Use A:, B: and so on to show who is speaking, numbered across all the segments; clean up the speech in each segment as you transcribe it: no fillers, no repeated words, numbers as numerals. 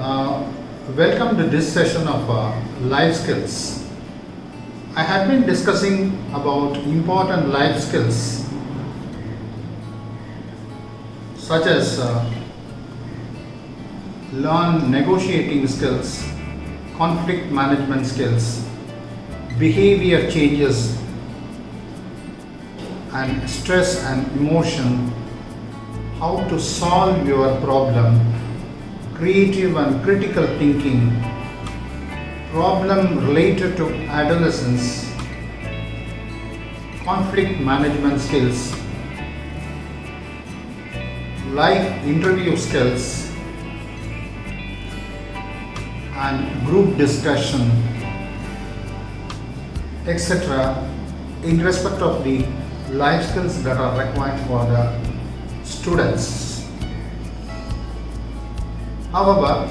A: Uh, Welcome to this session of life skills. I had been discussing about important life skills such as learn negotiating skills, conflict management skills, behavior changes, and stress and emotion, how to solve your problem, creative and critical thinking, problem related to adolescence, conflict management skills, life interview skills, and group discussion, etc., in respect of the life skills that are required for the students. However,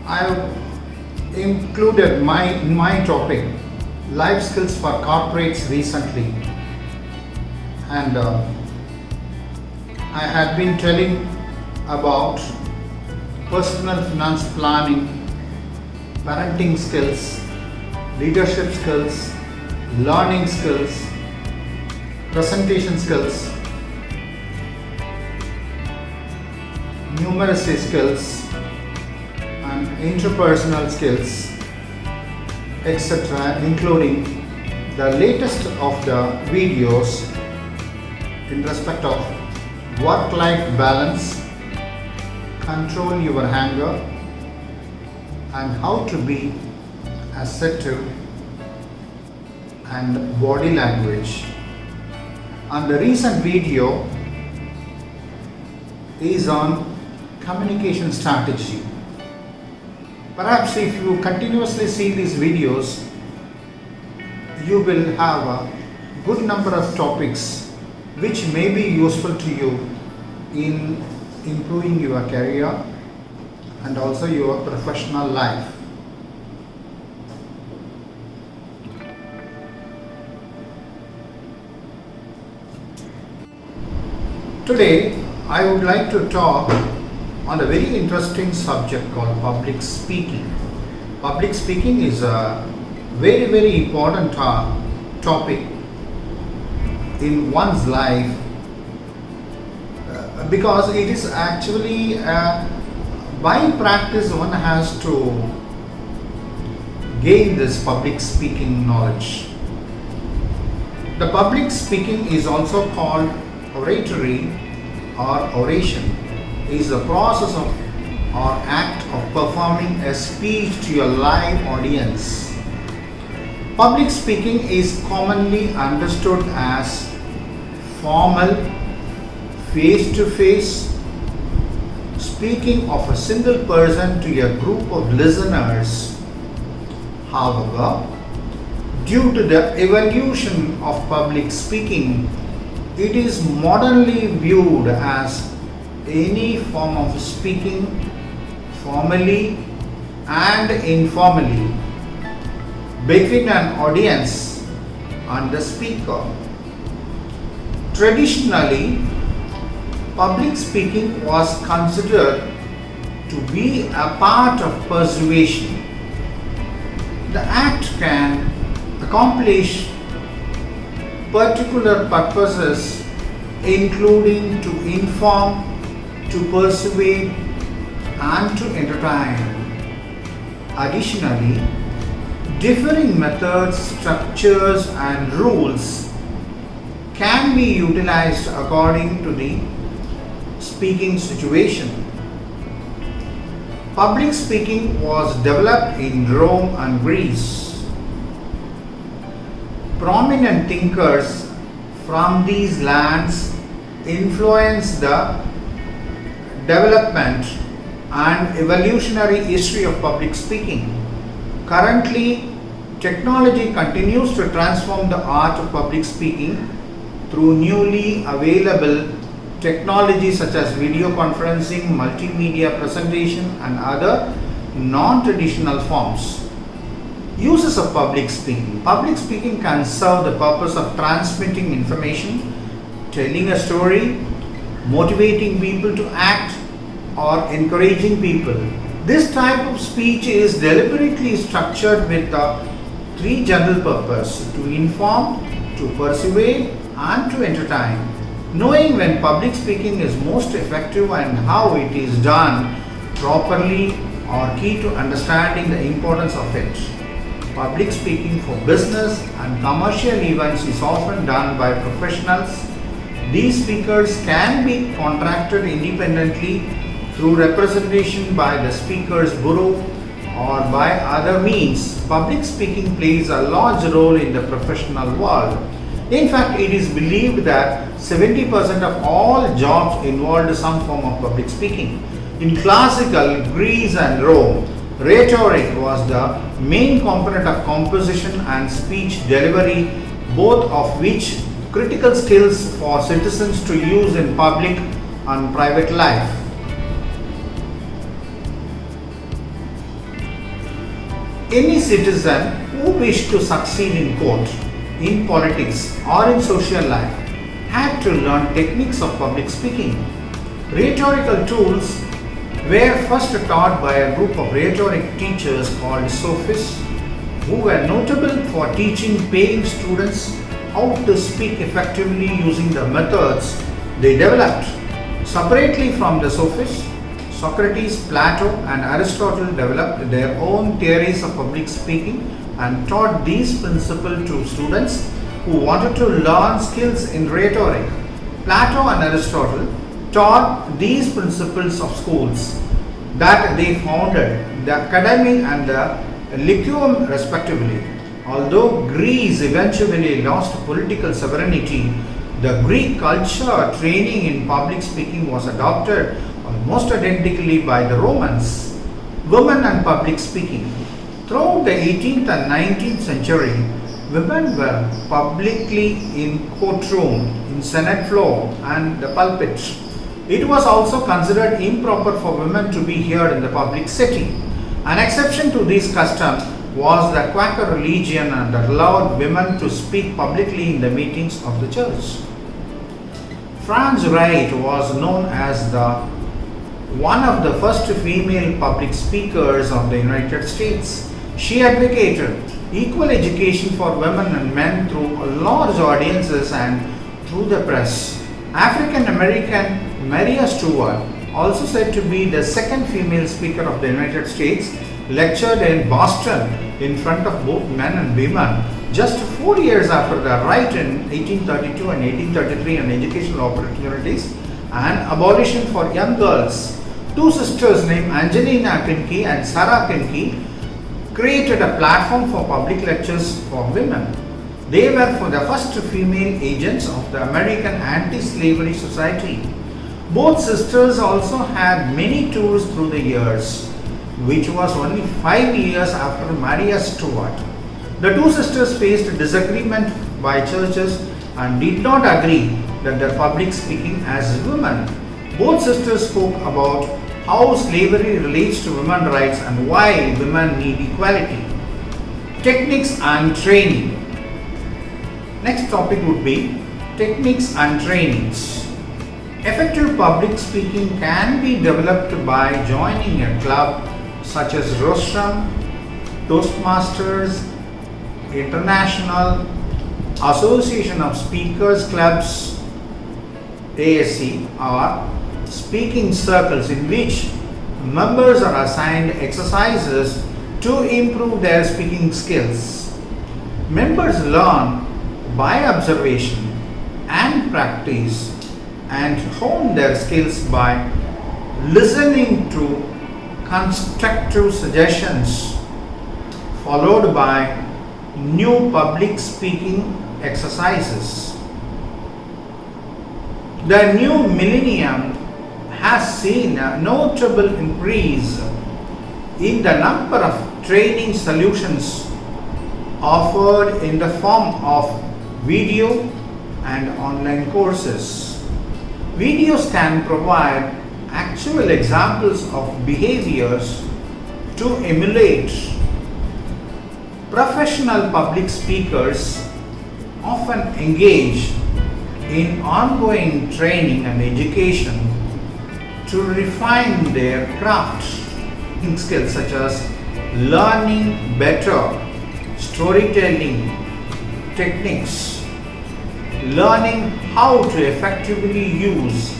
A: I have included in my topic life skills for corporates recently, and I had been telling about personal finance planning, parenting skills, leadership skills, learning skills, presentation skills, numeracy skills, and interpersonal skills, etc., including the latest of the videos in respect of work-life balance, control your anger, and how to be assertive, and body language. And the recent video is on communication strategy. Perhaps if you continuously see these videos, you will have a good number of topics which may be useful to you in improving your career and also your professional life. Today, I would like to talk on a very interesting subject called public speaking. Public speaking is a very important topic in one's life because it is actually by practice one has to gain this public speaking knowledge. The public speaking is also called oratory or oration, is a process of or act of performing a speech to your live audience. Public speaking is commonly understood as formal, face-to-face speaking of a single person to a group of listeners. However, due to the evolution of public speaking, it is modernly viewed as any form of speaking formally and informally between an audience and the speaker. Traditionally, public speaking was considered to be a part of persuasion. The act can accomplish particular purposes including to inform, to persuade, and to entertain. Additionally, differing methods, structures, and rules can be utilized according to the speaking situation. Public speaking was developed in Rome and Greece. Prominent thinkers from these lands influenced the development and evolutionary history of public speaking. Currently, technology continues to transform the art of public speaking through newly available technologies such as video conferencing, multimedia presentation, and other non-traditional forms. Uses of public speaking. Public speaking can serve the purpose of transmitting information, telling a story, motivating people to act, or encouraging people This type of speech is deliberately structured with the three general purposes: to inform, to persuade, and to entertain. Knowing when public speaking is most effective and how it is done properly are key to understanding the importance of it. Public speaking for business and commercial events is often done by professionals. These speakers can be contracted independently through representation by the speaker's bureau or by other means. Public speaking plays a large role in the professional world. In fact, it is believed that 70% of all jobs involved some form of public speaking. In classical Greece and Rome, rhetoric was the main component of composition and speech delivery, both of which critical skills for citizens to use in public and private life. Any citizen who wished to succeed in court, in politics, or in social life had to learn techniques of public speaking. Rhetorical tools were first taught by a group of rhetoric teachers called sophists, who were notable for teaching paying students how to speak effectively using the methods they developed. Separately from the sophists, Socrates, Plato, and Aristotle developed their own theories of public speaking and taught these principles to students who wanted to learn skills in rhetoric. Plato and Aristotle taught these principles of schools that they founded, the Academy and the Lyceum respectively. Although Greece eventually lost political sovereignty, the Greek culture training in public speaking was adopted almost identically by the Romans. Women and public speaking. Throughout the 18th and 19th century, women were publicly in courtroom, in senate floor and the pulpit. It was also considered improper for women to be heard in the public setting. An exception to this custom was the Quaker religion and allowed women to speak publicly in the meetings of the church. Frances Wright was known as one of the first female public speakers of the United States. She advocated equal education for women and men through large audiences and through the press. African American Maria Stewart, also said to be the second female speaker of the United States, lectured in Boston in front of both men and women just 4 years after the right in 1832 and 1833 on educational opportunities and abolition for young girls. Two sisters named Angelina Kinkey and Sarah Kinkey created a platform for public lectures for women. They were for the first female agents of the American Anti-Slavery Society. Both sisters also had many tours through the years, which was only 5 years after Maria Stewart. The two sisters faced disagreement by churches and did not agree that their public speaking as women. Both sisters spoke about how slavery relates to women's rights and why women need equality. Techniques and training. Next topic would be techniques and trainings. Effective public speaking can be developed by joining a club such as Rostrum, Toastmasters, International Association of Speakers Clubs, ASC, or speaking circles in which members are assigned exercises to improve their speaking skills. Members learn by observation and practice and hone their skills by listening to constructive suggestions followed by new public speaking exercises. The new millennium has seen a notable increase in the number of training solutions offered in the form of video and online courses. Videos can provide actual examples of behaviors to emulate. Professional public speakers often engage in ongoing training and education to refine their craft. speaking skills such as learning better storytelling techniques, learning how to effectively use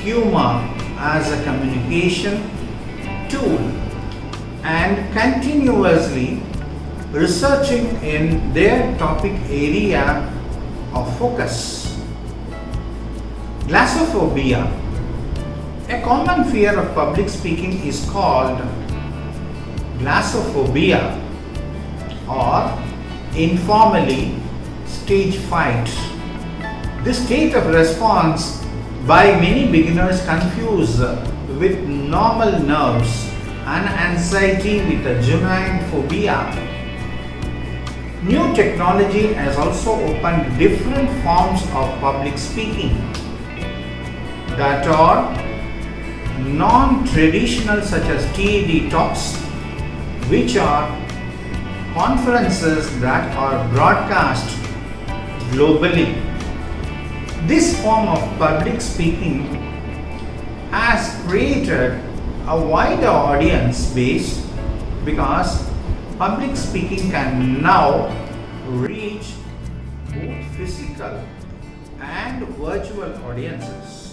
A: humor as a communication tool, and continuously researching in their topic area of focus. Glossophobia. A common fear of public speaking is called glossophobia, or informally stage fright. This state of response by many beginners confuse with normal nerves and anxiety with a genuine phobia. New technology has also opened different forms of public speaking that are non-traditional, such as TED Talks, which are conferences that are broadcast globally. This form of public speaking has created a wider audience base because public speaking can now reach both physical and virtual audiences.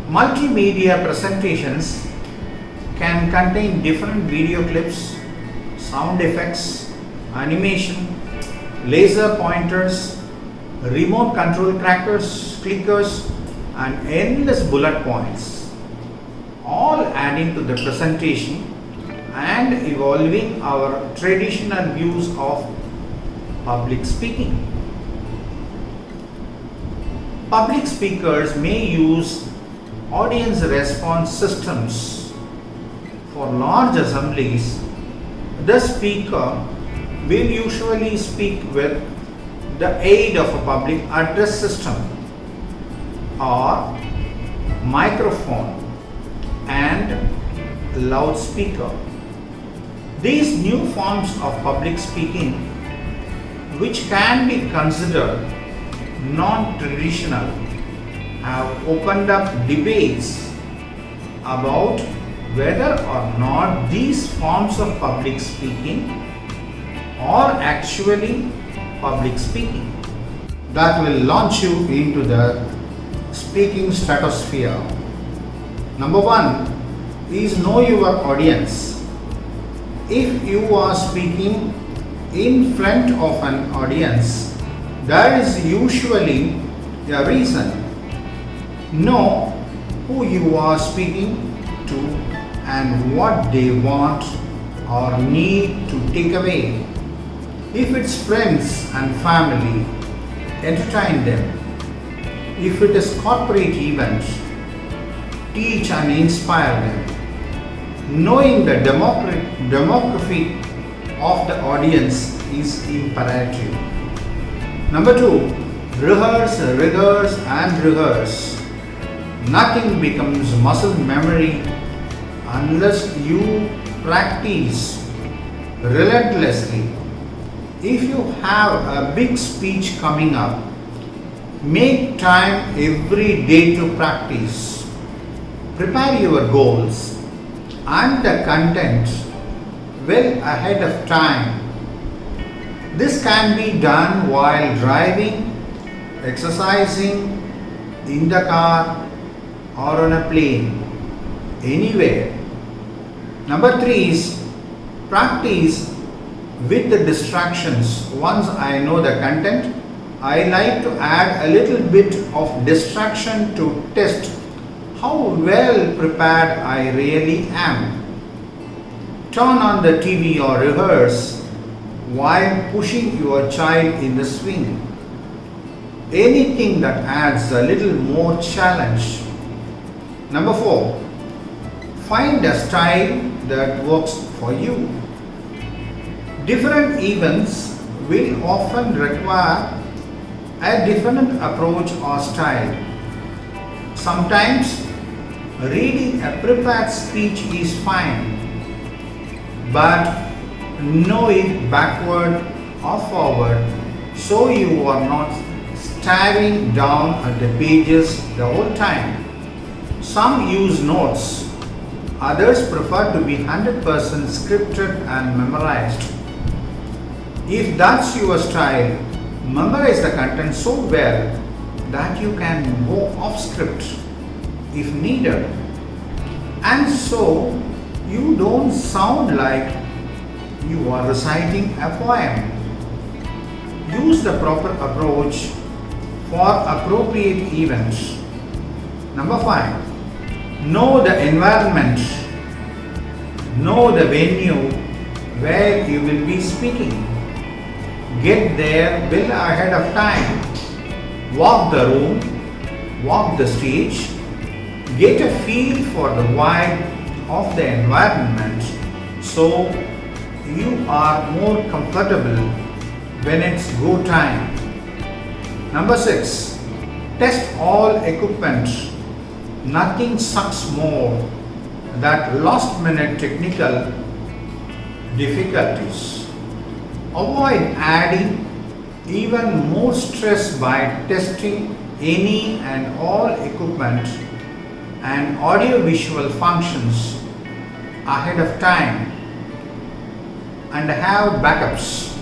A: Multimedia presentations can contain different video clips, sound effects, animation, laser pointers, remote control trackers, clickers, and endless bullet points, all adding to the presentation and evolving our traditional views of public speaking. Public speakers may use audience response systems. For large assemblies, the speaker will usually speak with the aid of a public address system or microphone and loudspeaker. These new forms of public speaking, which can be considered non-traditional, have opened up debates about whether or not these forms of public speaking are actually public speaking. That will launch you into the speaking stratosphere. Number one is know your audience. If you are speaking in front of an audience, there is usually a reason. Know who you are speaking to and what they want or need to take away. If it's friends and family, entertain them. If it is corporate events, teach and inspire them. Knowing the demographic of the audience is imperative. Number two, rehearse, and rehearse. Nothing becomes muscle memory unless you practice relentlessly. If you have a big speech coming up, make time every day to practice. Prepare your goals and the content well ahead of time. This can be done while driving, exercising, in the car, or on a plane, anywhere. Number three is practice with the distractions. Once I know the content, I like to add a little bit of distraction to test how well prepared I really am. Turn on the TV or rehearse while pushing your child in the swing. Anything that adds a little more challenge. Number four, find a style that works for you. Different events will often require a different approach or style. Sometimes reading a prepared speech is fine, but know it backward or forward so you are not staring down at the pages the whole time. Some use notes Others prefer to be 100% scripted and memorized. If that's your style, memorize the content so well that you can go off script if needed. And so you don't sound like you are reciting a poem. Use the proper approach for appropriate events. Number 5. Know the environment. Know the venue where you will be speaking. Get there well ahead of time. Walk the room, walk the stage, get a feel for the vibe of the environment so you are more comfortable when it's go time. Number 6. Test all equipment. Nothing sucks more than last minute technical difficulties. Avoid adding even more stress by testing any and all equipment and audio-visual functions ahead of time and have backups.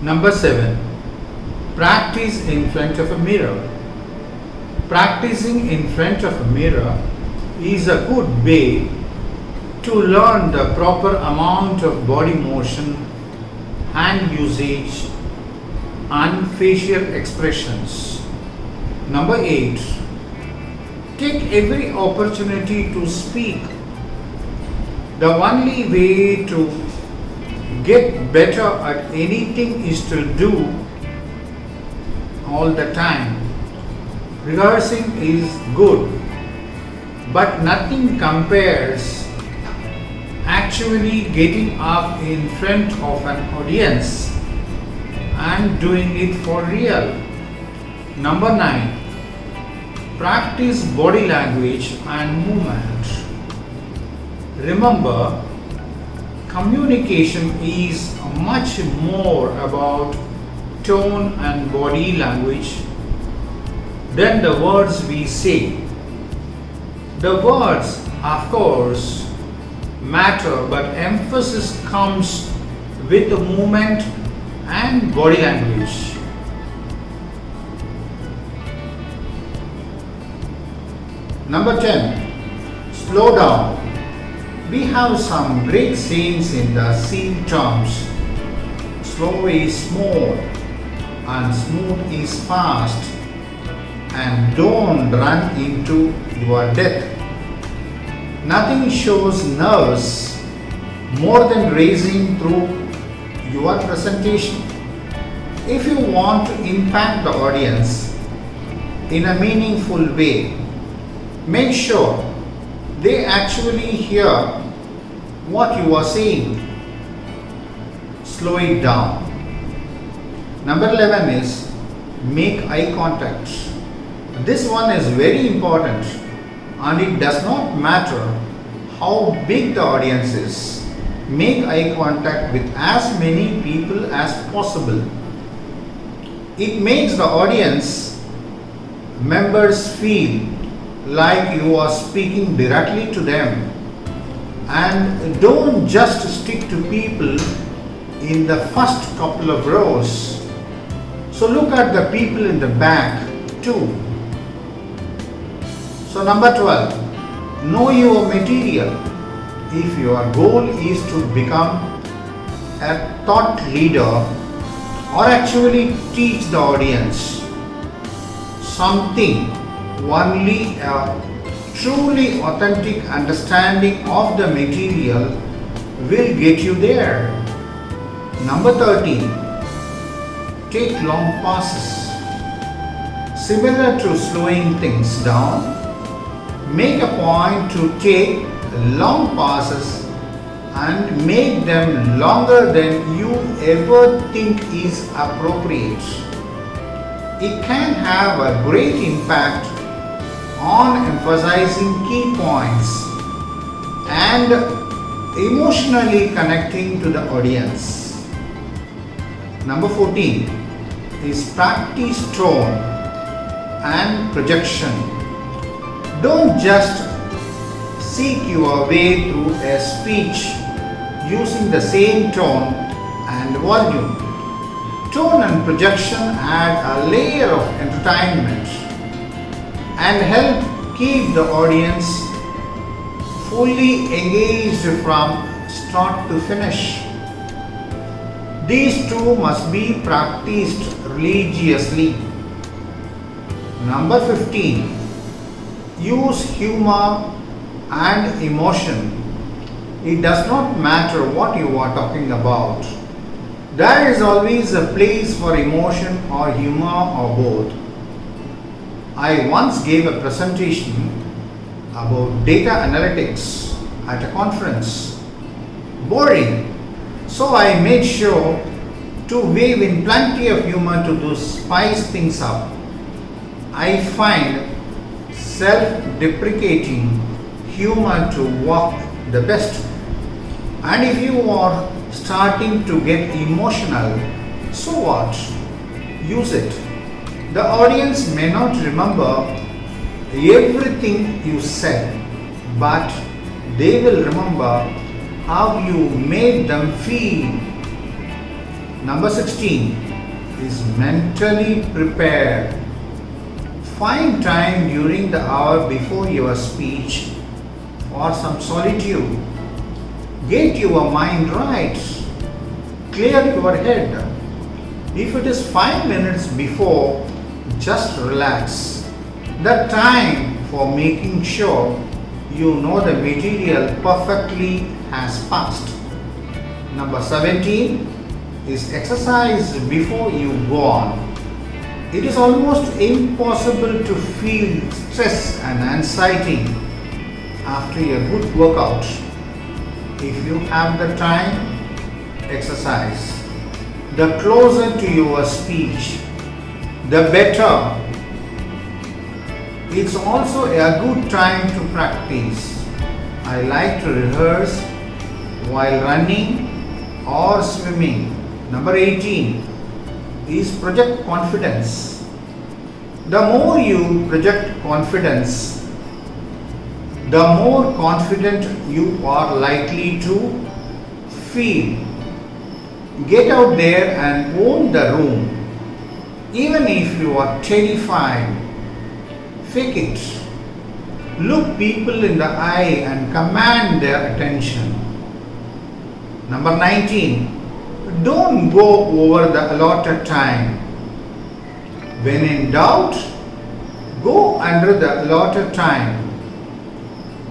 A: Number 7. Practice in front of a mirror. Practicing in front of a mirror is a good way to learn the proper amount of body motion, hand usage, and facial expressions. Number 8. Take every opportunity to speak. The only way to get better at anything is to do all the time. Rehearsing is good, but nothing compares actually getting up in front of an audience and doing it for real. Number 9. Practice body language and movement. Remember, communication is much more about tone and body language than the words we say. The words, of course, matter, but emphasis comes with the movement and body language. Number 10. Slow down. We have some great sayings in the scene terms. Slow is smooth and smooth is fast, and don't run into your death. Nothing shows nerves more than racing through your presentation. If you want to impact the audience in a meaningful way, make sure they actually hear what you are saying. Slow it down. Number 11 is make eye contact. This one is very important, and it does not matter how big the audience is. Make eye contact with as many people as possible. It makes the audience members feel like you are speaking directly to them, and don't just stick to people in the first couple of rows. So look at the people in the back too. So number 12, know your material. If your goal is to become a thought leader or actually teach the audience something, only a truly authentic understanding of the material will get you there. Number 13, take long pauses. Similar to slowing things down, make a point to take long pauses and make them longer than you ever think is appropriate. It can have a great impact on emphasizing key points and emotionally connecting to the audience. Number 14, is practice tone and projection. Don't just seek your way through a speech using the same tone and volume. Tone and projection add a layer of entertainment and help keep the audience fully engaged from start to finish. These two must be practiced religiously. Number 15. Use humor and emotion. It does not matter what you are talking about. There is always a place for emotion or humor or both. I once gave a presentation about data analytics at a conference. Boring. So I made sure to weave in plenty of humor to spice things up. I find self-deprecating humor to work the best. And if you are starting to get emotional, so what? Use it. The audience may not remember everything you said, but they will remember how you made them feel. Number 16 is mentally prepared. Find time during the hour before your speech for some solitude. Get your mind right. Clear your head. If it is 5 minutes before, just relax. The time for making sure you know the material perfectly has passed. Number 17 is exercise before you go on. It is almost impossible to feel stress and anxiety after a good workout. If you have the time, exercise. The closer to your speech, the better. It's also a good time to practice. I like to rehearse while running or swimming. Number 18 is project confidence. The more you project confidence, the more confident you are likely to feel. Get out there and own the room. Even if you are terrified, fake it. Look people in the eye and command their attention. Number 19. Don't go over the allotted time. When in doubt, go under the allotted time.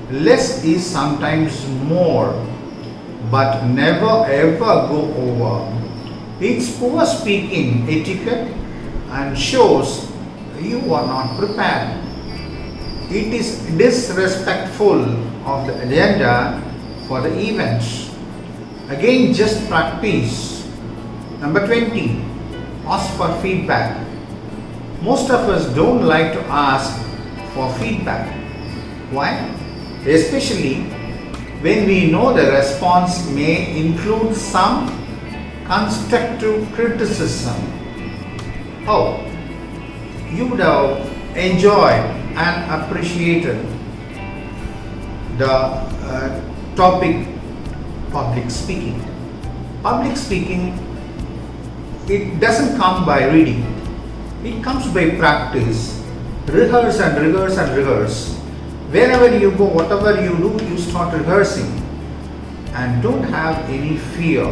A: Less is sometimes more, but never ever go over. It's poor speaking etiquette and shows you are not prepared. It is disrespectful of the agenda for the event. Again, just practice. Number 20. Ask for feedback. Most of us don't like to ask for feedback. Why? Especially when we know the response may include some constructive criticism. Oh, you would have enjoyed and appreciated the topic public speaking. Public speaking, it doesn't come by reading. It comes by practice. Rehearse and rehearse and rehearse. Wherever you go, whatever you do, you start rehearsing. And don't have any fear.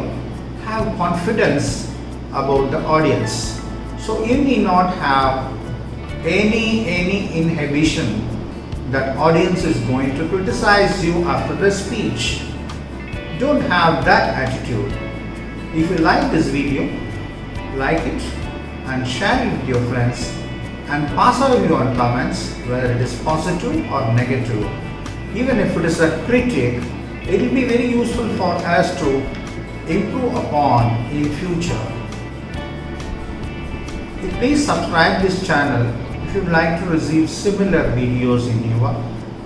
A: Have confidence about the audience. So you need not have any inhibition that audience is going to criticize you after the speech. Don't have that attitude. If you like this video, like it and share it with your friends and pass out your comments whether it is positive or negative. Even if it is a critic, it will be very useful for us to improve upon in future. Please subscribe this channel if you would like to receive similar videos in your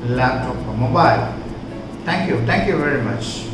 A: laptop or mobile. Thank you very much.